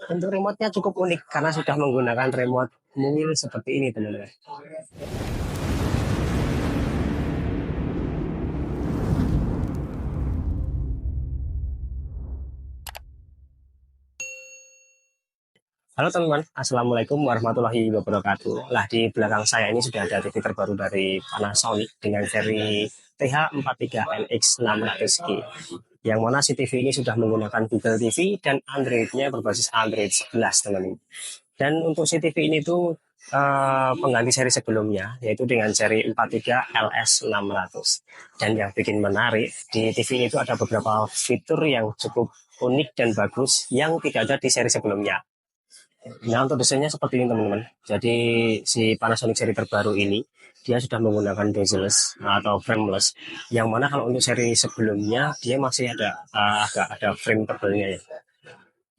Untuk remote-nya cukup unik karena sudah menggunakan remote mungil seperti ini teman-teman. Halo teman-teman, Assalamualaikum warahmatullahi wabarakatuh. Lah di belakang saya ini sudah ada TV terbaru dari Panasonic dengan seri TH43NX600G. Yang mana si TV ini sudah menggunakan Google TV dan Android-nya berbasis Android 11 teman-teman. Dan untuk si TV ini tuh pengganti seri sebelumnya yaitu dengan seri 43LS600. Dan yang bikin menarik di TV ini itu ada beberapa fitur yang cukup unik dan bagus yang tidak ada di seri sebelumnya. Nah, untuk desainnya seperti ini teman-teman. Jadi si Panasonic seri terbaru ini dia sudah menggunakan bezel-less atau frameless. Yang mana kalau untuk seri sebelumnya dia masih ada agak ada frame tebelnya ya.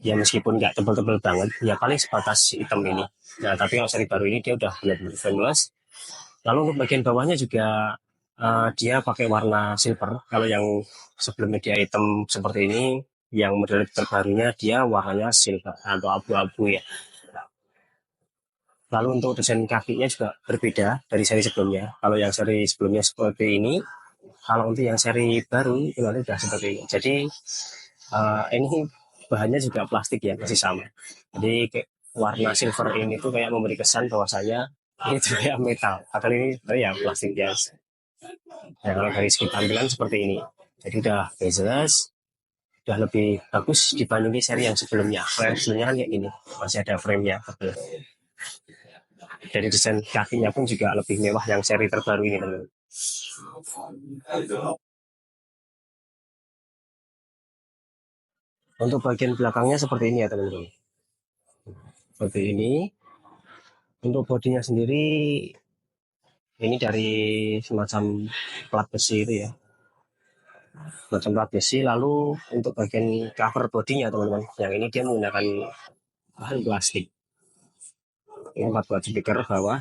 Ya meskipun nggak tebel-tebel banget, ya paling sebatas hitam ini. Nah, tapi kalau seri baru ini dia udah benar-benar frameless. Lalu untuk bagian bawahnya juga dia pakai warna silver. Kalau yang sebelumnya dia hitam seperti ini, yang model terbarunya dia warnanya silver atau abu-abu ya. Lalu untuk desain kakinya juga berbeda dari seri sebelumnya. Kalau yang seri sebelumnya seperti ini, kalau untuk yang seri baru itu nanti sudah seperti ini. Jadi ini bahannya juga plastik ya, masih sama. Jadi kayak warna silver ini tuh kayak memberi kesan bahwasanya ini tuh kayak metal. Padahal ini ya plastik biasa. Nah, kalau dari segi tampilan seperti ini. Jadi udah bezel-less, udah lebih bagus dibanding seri yang sebelumnya. Frame sebelumnya kan kayak ini, masih ada frame-nya. Dari desain kakinya pun juga lebih mewah yang seri terbaru ini teman-teman. Untuk bagian belakangnya seperti ini ya teman-teman. Seperti ini. Untuk bodinya sendiri ini dari semacam plat besi itu ya. Semacam plat besi. Lalu untuk bagian cover bodinya teman-teman. Yang ini dia menggunakan bahan plastik. Ini buat speaker bawah.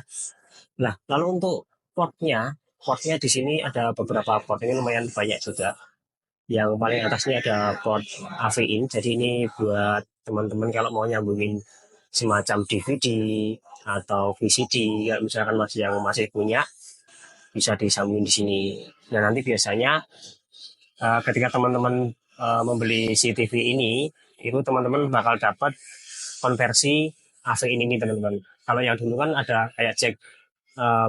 Nah, lalu untuk portnya di sini ada beberapa port ini lumayan banyak juga. Yang paling atas ini ada port AV in, jadi ini buat teman-teman kalau mau nyambungin semacam DVD atau VCD, ya misalkan masih yang masih punya bisa disambungin di sini. Nah nanti biasanya ketika teman-teman membeli CTV ini, itu teman-teman bakal dapat konversi AV in ini teman-teman. Kalau yang dulu kan ada kayak cek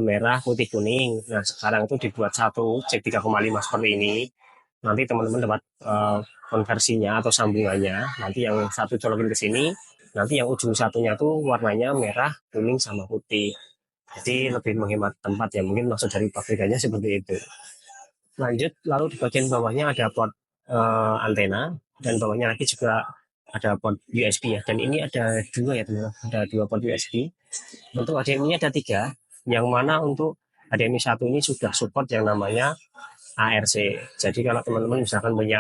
merah, putih, kuning. Nah sekarang itu dibuat satu cek 3,5 seperti ini. Nanti teman-teman dapat konversinya atau sambungannya. Nanti yang satu colokin ke sini, nanti yang ujung satunya tuh warnanya merah, kuning, sama putih. Jadi lebih menghemat tempat ya. Mungkin maksud dari pabrikannya seperti itu. Lanjut, lalu di bagian bawahnya ada port antena dan bawahnya lagi juga ada port USB ya. Dan ini ada dua ya teman-teman. Ada dua port USB. Untuk HDMI ada tiga. Yang mana untuk HDMI satu ini sudah support yang namanya ARC. Jadi kalau teman-teman misalkan punya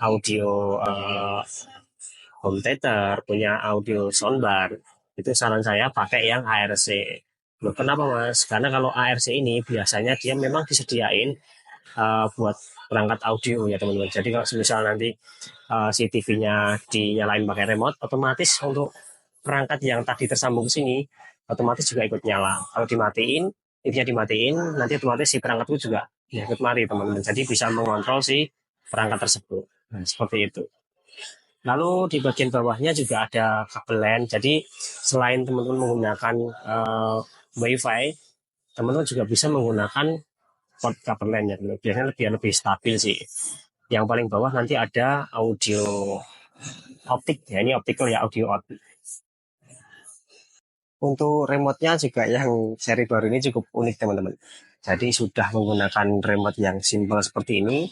audio home theater, punya audio soundbar, itu saran saya pakai yang ARC. Loh, kenapa mas? Karena kalau ARC ini biasanya dia memang disediain buat perangkat audio ya teman-teman. Jadi kalau misal nanti si TV-nya dinyalain pakai remote, otomatis untuk perangkat yang tadi tersambung ke sini, otomatis juga ikut nyala. Kalau dimatiin, TV-nya dimatiin, nanti otomatis si perangkat itu juga ya, ikut mati teman-teman. Jadi bisa mengontrol si perangkat tersebut. Nah, seperti itu. Lalu di bagian bawahnya juga ada kabel LAN. Jadi selain teman-teman menggunakan WiFi, teman-teman juga bisa menggunakan port kabel LAN ya. Biasanya lebih stabil sih. Yang paling bawah nanti ada audio optik ya, ini optical ya, audio out. Untuk remote-nya juga yang seri baru ini cukup unik teman-teman. Jadi sudah menggunakan remote yang simple seperti ini,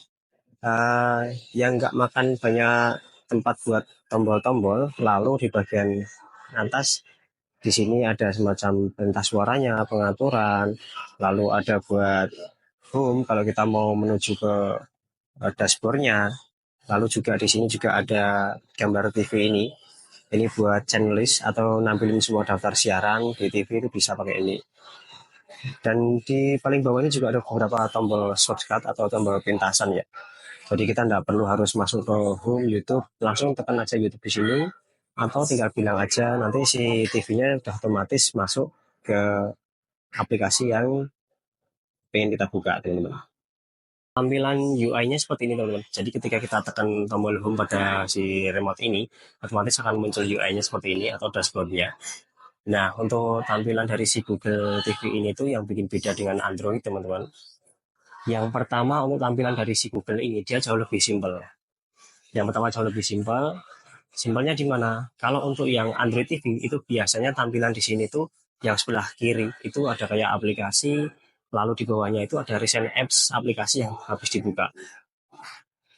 uh, yang nggak makan banyak tempat buat tombol-tombol. Lalu di bagian atas di sini ada semacam perintah suaranya, pengaturan. Lalu ada buat home kalau kita mau menuju ke dashboardnya. Lalu juga di sini juga ada gambar TV ini. Ini buat channel list atau nampilin semua daftar siaran di TV itu bisa pakai ini. Dan di paling bawah ini juga ada beberapa tombol shortcut atau tombol pintasan ya. Jadi kita tidak perlu harus masuk ke home YouTube, langsung tekan aja YouTube di sini. atau tinggal bilang aja nanti si TV-nya udah otomatis masuk ke aplikasi yang pengen kita buka, teman-teman. Tampilan UI-nya seperti ini, teman-teman. Jadi ketika kita tekan tombol home pada si remote ini, otomatis akan muncul UI-nya seperti ini atau dashboard-nya. Nah, untuk tampilan dari si Google TV ini tuh yang bikin beda dengan Android, teman-teman. Yang pertama, untuk tampilan dari si Google ini, dia jauh lebih simpel. Yang pertama jauh lebih simpel. Simpelnya di mana? Kalau untuk yang Android TV itu biasanya tampilan di sini tuh yang sebelah kiri itu ada kayak aplikasi, lalu di bawahnya itu ada recent apps aplikasi yang habis dibuka.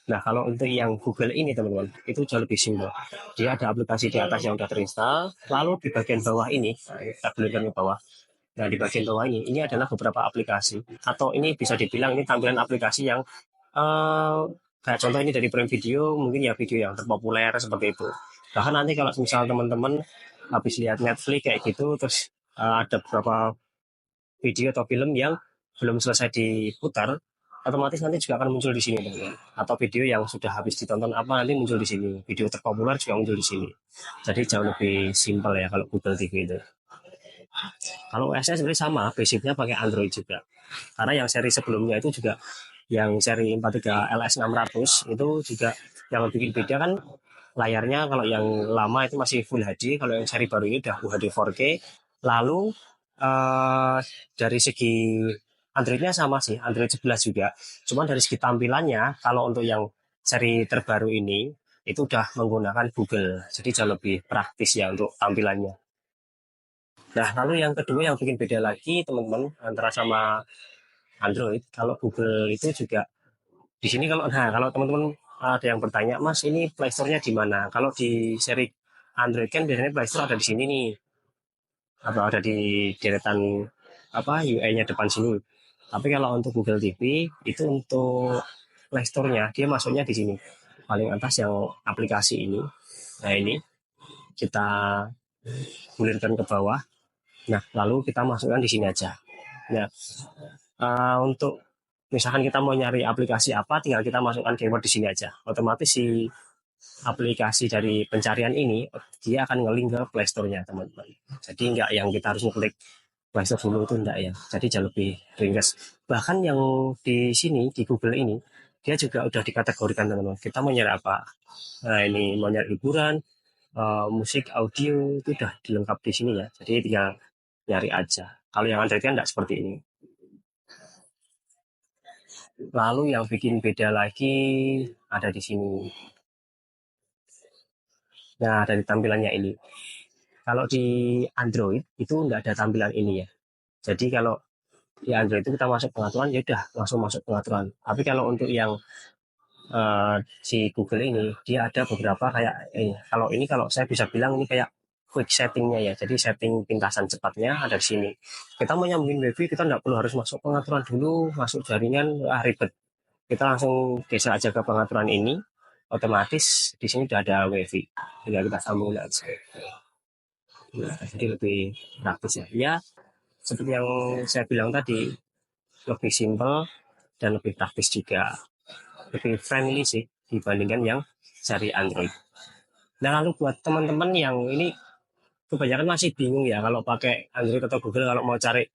Nah, kalau untuk yang Google ini, teman-teman, itu jauh lebih simpel. Dia ada aplikasi di atas yang udah terinstall, lalu di bagian bawah ini, kita gulirkan ke bawah. Nah, di bagian bawah ini adalah beberapa aplikasi. Atau ini bisa dibilang ini tampilan aplikasi yang kayak contoh ini dari Prime Video, mungkin ya video yang terpopuler seperti itu. Bahkan nanti kalau misal teman-teman habis lihat Netflix kayak gitu, terus ada beberapa video atau film yang belum selesai diputar, otomatis nanti juga akan muncul di sini, teman-teman. Atau video yang sudah habis ditonton apa nanti muncul di sini. Video terpopuler juga muncul di sini. Jadi jauh lebih simpel ya kalau Google TV itu. Kalau OS-nya sebenarnya sama, basicnya pakai Android juga. Karena yang seri sebelumnya itu juga yang seri 43 LS600 itu juga yang bikin beda kan layarnya. Kalau yang lama itu masih Full HD, kalau yang seri baru ini udah UHD 4K. Lalu eh, dari segi Androidnya sama sih, Android 11 juga. Cuman dari segi tampilannya, kalau untuk yang seri terbaru ini itu udah menggunakan Google, jadi jauh lebih praktis ya untuk tampilannya. Nah, lalu yang kedua yang bikin beda lagi, teman-teman, antara sama Android, kalau Google itu juga di sini kalau teman-teman ada yang bertanya, Mas, ini Play Store-nya di mana? Kalau di seri Android kan biasanya Play Store ada di sini nih, atau ada di deretan apa UI-nya depan sini. Tapi kalau untuk Google TV itu untuk Play Store-nya dia masuknya di sini. Paling atas yang aplikasi ini. Nah, ini kita gulirkan ke bawah. Nah, lalu kita masukkan di sini aja. Nah, untuk misalkan kita mau nyari aplikasi apa, tinggal kita masukkan keyword di sini aja. Otomatis si aplikasi dari pencarian ini dia akan ngelink ke Play Store-nya, teman-teman. Jadi nggak yang kita harus ngeklik Play Store dulu, itu enggak ya. Jadi jauh lebih ringkas. Bahkan yang di sini di Google ini dia juga udah dikategorikan, teman-teman. Kita mau nyari apa? Nah, ini mau nyari hiburan, musik, audio itu udah dilengkap di sini ya. Jadi tinggal nyari aja. Kalau yang Android kan enggak seperti ini. Lalu yang bikin beda lagi ada di sini. Nah, dari tampilannya ini. Kalau di Android itu enggak ada tampilan ini ya. Jadi kalau di Android itu kita masuk pengaturan ya udah langsung masuk pengaturan. Tapi kalau untuk yang si Google ini dia ada beberapa kayak kalau saya bisa bilang ini kayak quick settingnya ya. Jadi setting pintasan cepatnya ada di sini. Kita mau nyambungin WiFi kita nggak perlu harus masuk pengaturan dulu, masuk jaringan ribet. Kita langsung geser aja ke pengaturan ini, otomatis di sini udah ada WiFi. Tinggal kita sambung aja. Nah, jadi lebih praktis ya. Ya, seperti yang saya bilang tadi, lebih simple dan lebih praktis juga. Lebih friendly sih dibandingkan yang seri Android. Nah, lalu buat teman-teman yang ini kebanyakan masih bingung ya kalau pakai Android atau Google kalau mau cari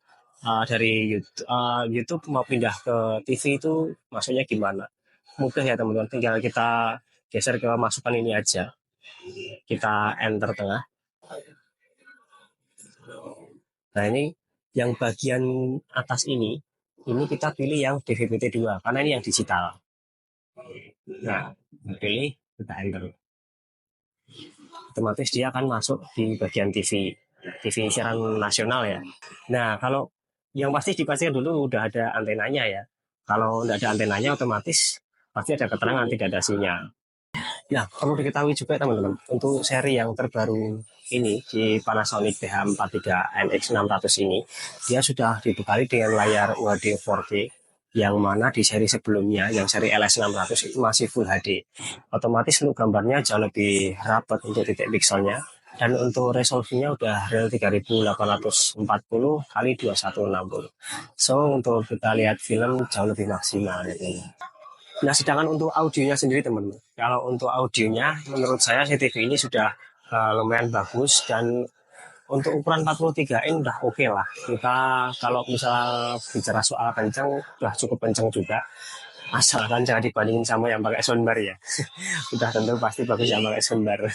dari YouTube, YouTube mau pindah ke TV itu maksudnya gimana? Mudah ya teman-teman, tinggal kita geser ke masukan ini aja. Kita enter tengah. Nah, ini yang bagian atas ini kita pilih yang DVB-T2 karena ini yang digital. Nah, pilih kita enter. Otomatis dia akan masuk di bagian TV siaran nasional ya. Nah, kalau yang pasti dipastikan dulu udah ada antenanya ya. Kalau tidak ada antenanya otomatis pasti ada keterangan tidak ada sinyal. Ya, perlu diketahui juga teman-teman, untuk seri yang terbaru ini di Panasonic BH43NX600 ini, dia sudah dibekali dengan layar UHD 4K yang mana di seri sebelumnya, yang seri LS600 itu masih Full HD. Otomatis untuk gambarnya jauh lebih rapat untuk titik pikselnya, dan untuk resolusinya udah real 3840 kali 2160. So, untuk kita lihat film jauh lebih maksimal gitu. Nah, sedangkan untuk audionya sendiri teman-teman, kalau untuk audionya menurut saya CCTV ini sudah lumayan bagus, dan untuk ukuran 43 in udah oke lah. Kita kalau misal bicara soal kencang udah cukup kencang juga, asalkan jangan dibandingin sama yang pakai soundbar ya. Udah tentu pasti bagus yang pakai soundbar.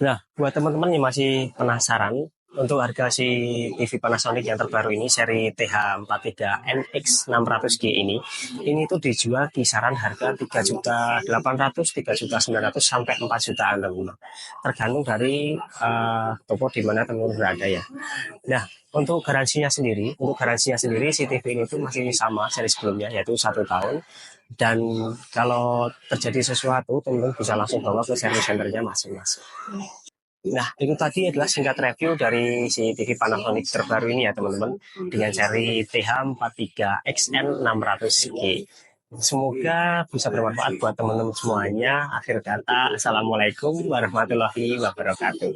Nah, buat teman-teman yang masih penasaran untuk harga si TV Panasonic yang terbaru ini seri TH43NX 600G ini tuh dijual kisaran harga 3.800.000, 3.900.000 sampai 4 jutaan teman-teman. Tergantung dari toko di mana teman-teman berada ya. Nah, untuk garansinya sendiri si TV ini tuh masih sama seri sebelumnya, yaitu 1 tahun. Dan kalau terjadi sesuatu, teman-teman bisa langsung bawa ke service centernya masing-masing. Nah, itu tadi adalah singkat review dari si TV Panasonic terbaru ini ya teman-teman, dengan seri TH43XN 600G. Semoga bisa bermanfaat buat teman-teman semuanya. Akhir kata, Assalamualaikum warahmatullahi wabarakatuh.